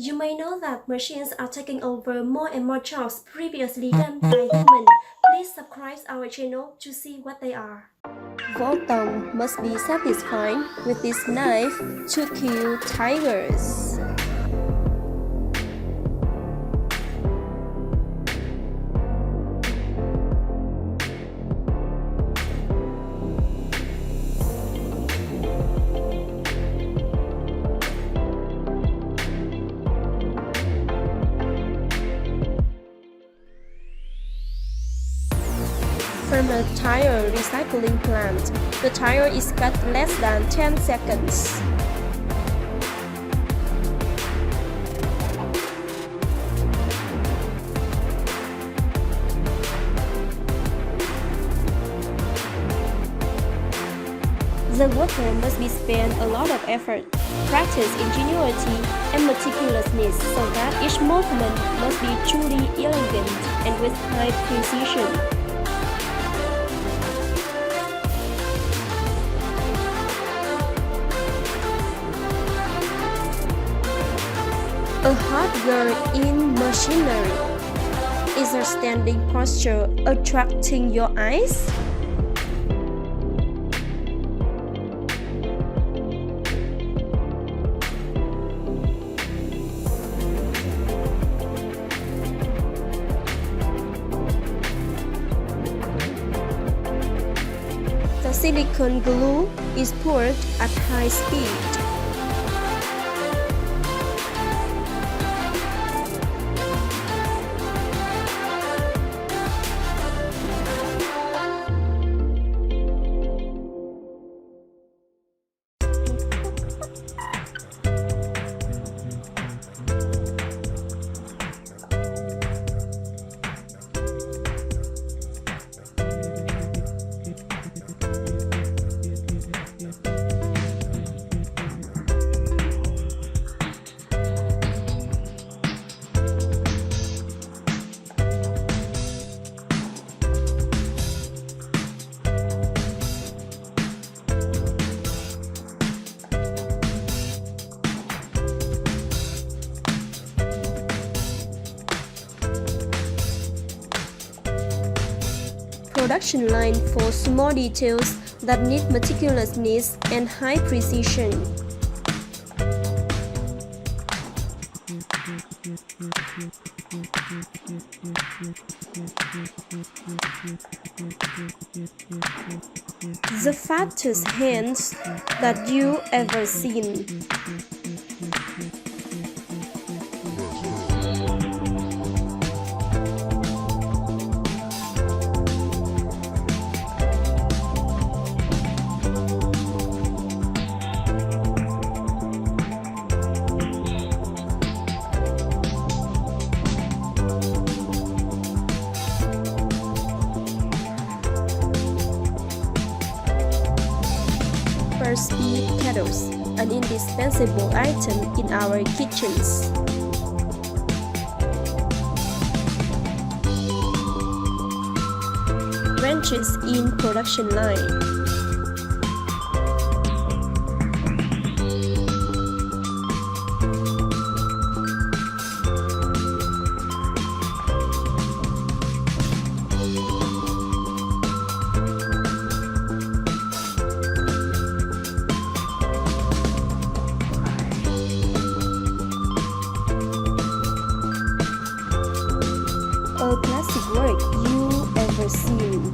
You may know that machines are taking over more and more jobs previously done by humans. Please subscribe our channel to see what they are. Voltong must be satisfied with this knife to kill tigers. From a tire recycling plant, the tire is cut less than 10 seconds. The worker must be spent a lot of effort, practice ingenuity, and meticulousness so that each movement must be truly elegant and with high precision. A hot girl in machinery. Is her standing posture attracting your eyes? The silicone glue is poured at high speed. Production line for small details that need meticulousness and high precision. The fattest hands that you ever seen. Speed kettles, an indispensable item in our kitchens. Wrenches in production line. A classic work you ever seen.